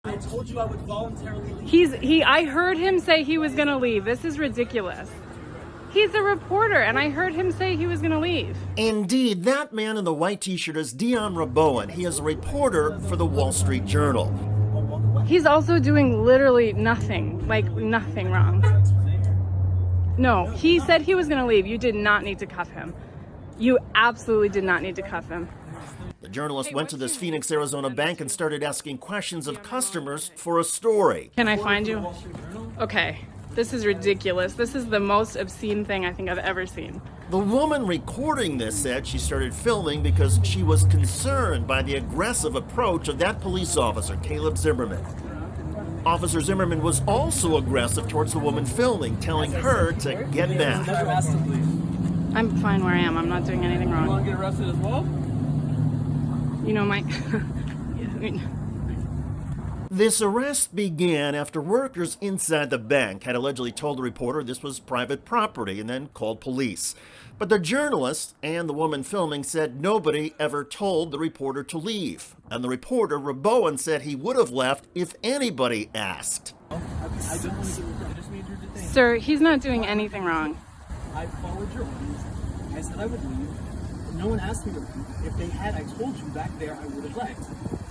I told you I would voluntarily leave. I heard him say he was gonna leave. This is ridiculous. He's a reporter, and I heard him say he was gonna leave. Indeed, that man in the white t-shirt is Detain Raboan. He is a reporter for the Wall Street Journal. He's also doing literally nothing, like nothing wrong. No, he said he was gonna leave. You did not need to cuff him. You absolutely did not need to cuff him. The journalist went to this Phoenix, Arizona bank and started asking questions of customers for a story. Can I find you? Okay, this is ridiculous. This is the most obscene thing I think I've ever seen. The woman recording this said she started filming because she was concerned by the aggressive approach of that police officer, Caleb Zimmerman. Officer Zimmerman was also aggressive towards the woman filming, telling her to get back. I'm fine where I am. I'm not doing anything wrong. You want to get arrested as well? You know, This arrest began after workers inside the bank had allegedly told the reporter this was private property and then called police. But the journalist and the woman filming said nobody ever told the reporter to leave. And the reporter, Raboan, said he would have left if anybody asked. Sir, he's not doing anything wrong. I followed your orders. I said I would leave. No one asked me to leave. If they had, I told you back there I would have left.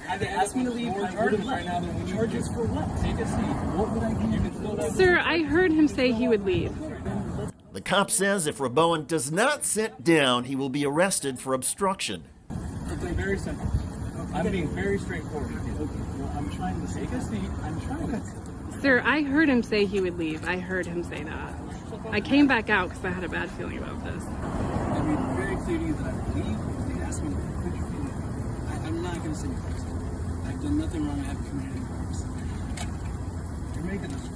Had they asked me to leave, I would have left. Charges for what? Take a seat. What would I do? Sir, I heard him say he would leave. The cop says if Raboan does not sit down, he will be arrested for obstruction. It's very simple. I'm being very straightforward. Okay, well, I'm trying to take a seat. I'm trying to. Sir, I heard him say he would leave. I heard him say that. I came back out because I had a bad feeling about this. I made it very clear to you that I would leave. If they asked me, could you feel it? I'm not going to say anything. I've done nothing wrong. I haven't committed any crimes. You're making this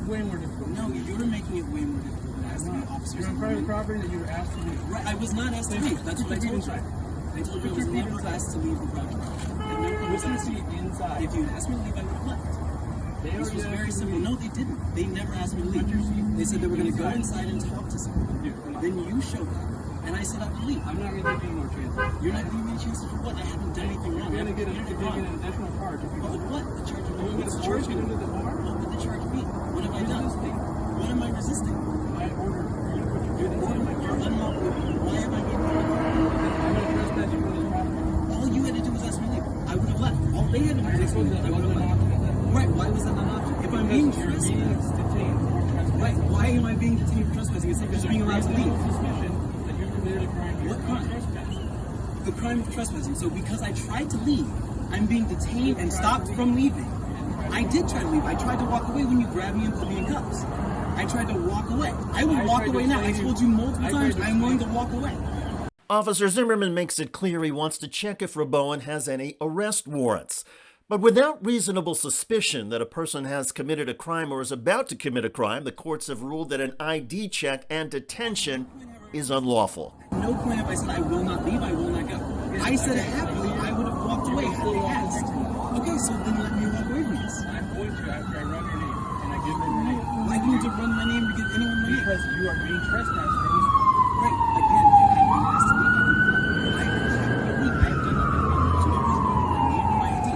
way more difficult. No, you're making it way more difficult than asking the officers. You're on private property that you were asked to leave. Right, I was not asked to leave. That's what I told you. I told you I was never asked to leave the property. I was asked to leave inside. If you had asked me to leave, I would have left. This was very simple. No, they didn't. They never asked me to leave. They said they were going to go inside and talk to someone. Then you showed up, and I said I would leave. I'm not going to give you more chances. You're not giving me a chance for what? I haven't done anything wrong. You're going to get an additional charge. What? The charge of what? What's the charge going to do? What would the charge be? What have I done? What am I resisting? I ordered for you to put your good in my car. Why am I being all you had to do was ask me to leave. I would have left. All they had to do was ask me to leave. I would have left. Right, why was that not an option? If I'm being trespassed, right, why am I being detained for trespassing instead of just being allowed to leave? What crime? The crime of trespassing. So because I tried to leave, I'm being detained and stopped from leaving. I did try to leave. I tried to walk away when you grabbed me and put me in cuffs. I tried to walk away. I will walk away now. I told you multiple times I'm willing to walk away. Officer Zimmerman makes it clear he wants to check if Raboan has any arrest warrants. But without reasonable suspicion that a person has committed a crime or is about to commit a crime, the courts have ruled that an ID check and detention is unlawful. At no point have I said I will not leave, I will not go. I said happily I would have walked away had they asked. Okay, so then let me walk away from this. I'm going to after I run your name and I give them your name. Why do you need to run my name to give anyone my name? Because you are being trespassed. Right, again, I've been asked to leave. I have done nothing wrong. There's no reason I need my ID.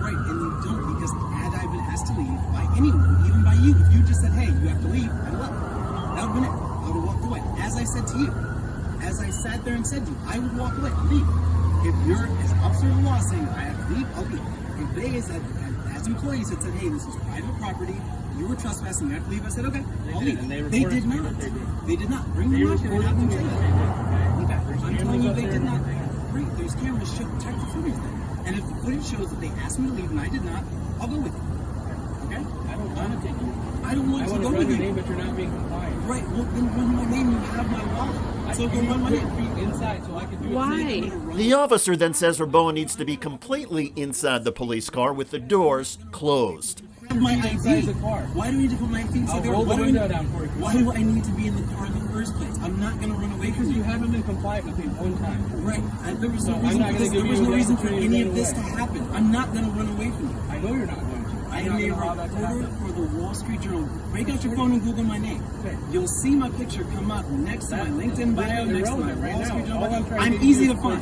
Right, and you don't, because had I been asked to leave by anyone, even by you, if you just said, hey, you have to leave, I left. That would have been it. I would have walked away. As I said to you, as I sat there and said to you, I would walk away, leave. If you're, as officer of the law saying, I have to leave, I'll leave. If they, as employees, had said, hey, this is private property, you were trespassing, you have to leave, I said, okay, I'll leave. They did not. They did not. Bring them up here and have them tell you. Okay, I'm telling you they did not. Great, there's cameras, check the footage then. And if the footage shows that they asked me to leave and I did not, I'll go with you. Okay? I don't want to take you. I don't want to go with you. Name, but you're not being compliant. Right, well then run my name, you have my wallet. So go run my name. Inside so I can do it. Why? The officer then says Raboan needs to be completely inside the police car with the doors closed. My ID. Why do I need to put my feet inside there? Why do I need to be in the car in the first place? I'm not going to run away from you. You haven't been compliant with me one time. Right. There was no reason for any of this to happen. I'm not going to run away from you. I know you're not going to. I am a reporter for the Wall Street Journal. Break out your phone and Google my name. You'll see my picture come up next to my LinkedIn bio, next to my Wall Street Journal. I'm easy to find.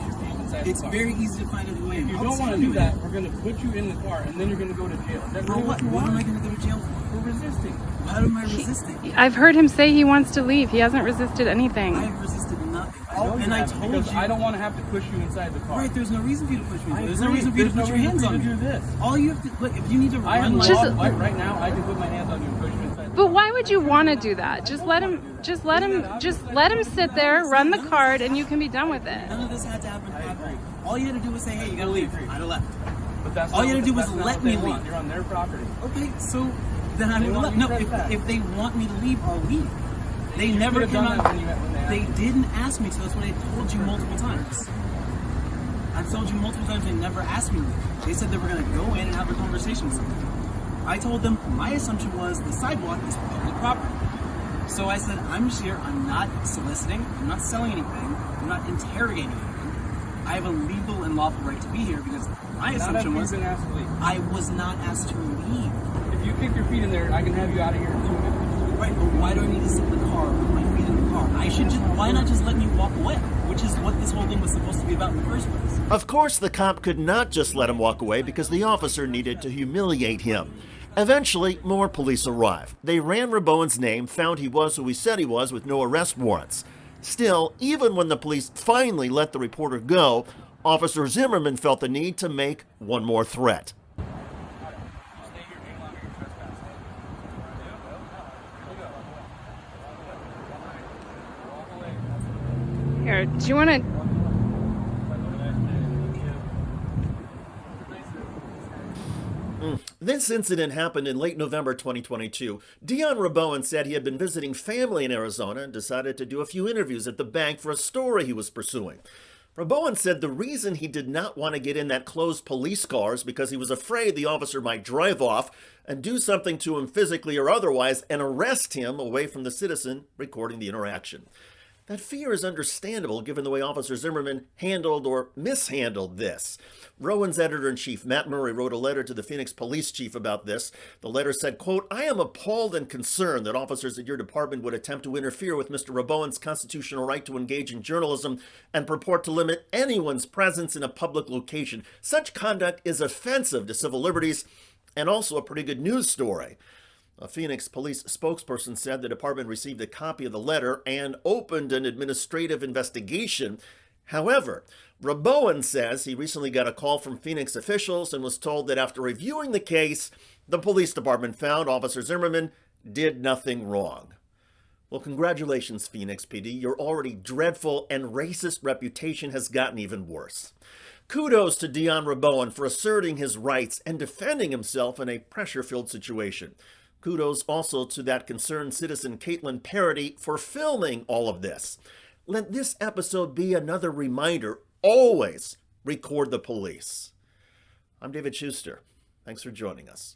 inside It's the car. very easy to find a way. If you don't want to do that, we're going to put you in the car, and then you're going to go to jail. Is that For really what? you What want? am I going to go to jail for? For resisting. How am I resisting? I've heard him say he wants to leave. He hasn't resisted anything. I have resisted nothing. No, you And I haven't, told because you. I don't want to have to push you inside the car. Right, there's no reason for you to push me. I There's no agree. reason for you to There's put no your hands reason on for me. you to do this. All you have to, look, if you need to I have run my Just- law, right now, I can put my hands on you and push you inside the But car. why would you want to do that? Just let him sit there, run the card, and you can be done with it. None of this had to happen. I agree. All you had to do was say, hey, you gotta leave. agree. I'd have left. But that's All not you had what- to do was that's not let what they me want. leave. You're on their property. Okay, so then I They would have want left. you No, trespassing. if they want me to leave, I'll leave. They You never could've came done on. that when they They asked. didn't ask me, so that's what I told you multiple times. I've told you multiple times they never asked me to leave. They said they were going to go in and have a conversation with me. I told them my assumption was the sidewalk is public property. So I said, I'm just here. I'm not soliciting. I'm not selling anything. I'm not interrogating anything. I have a legal and lawful right to be here because my Not assumption after you've was been asked to leave. I was not asked to leave. If you kick your feet in there, I can have you out of here in 2 minutes. Right, but why do I need to sit in the car with my feet in the car? I should just, why not just let me walk away? Which is what this whole thing was supposed to be about in the first place. Of course, the cop could not just let him walk away because the officer needed to humiliate him. Eventually, more police arrived. They ran Rabowen's name, found he was who he said he was with no arrest warrants. Still, even when the police finally let the reporter go, Officer Zimmerman felt the need to make one more threat. Here, do you want to? This incident happened in late November 2022. Detain Rabowen said he had been visiting family in Arizona and decided to do a few interviews at the bank for a story he was pursuing. Rabowen said the reason he did not want to get in that closed police car is because he was afraid the officer might drive off and do something to him physically or otherwise and arrest him away from the citizen recording the interaction. That fear is understandable given the way Officer Zimmerman handled or mishandled this. Rowan's editor-in-chief, Matt Murray, wrote a letter to the Phoenix police chief about this. The letter said, quote, I am appalled and concerned that officers at your department would attempt to interfere with Mr. Rabowen's constitutional right to engage in journalism and purport to limit anyone's presence in a public location. Such conduct is offensive to civil liberties and also a pretty good news story. A Phoenix police spokesperson said the department received a copy of the letter and opened an administrative investigation. However, Rabowen says he recently got a call from Phoenix officials and was told that after reviewing the case, the police department found Officer Zimmerman did nothing wrong. Well, congratulations, Phoenix PD. Your already dreadful and racist reputation has gotten even worse. Kudos to Detain Rabowen for asserting his rights and defending himself in a pressure-filled situation. Kudos also to that concerned citizen Caitlin Parody for filming all of this. Let this episode be another reminder, always record the police. I'm David Shuster. Thanks for joining us.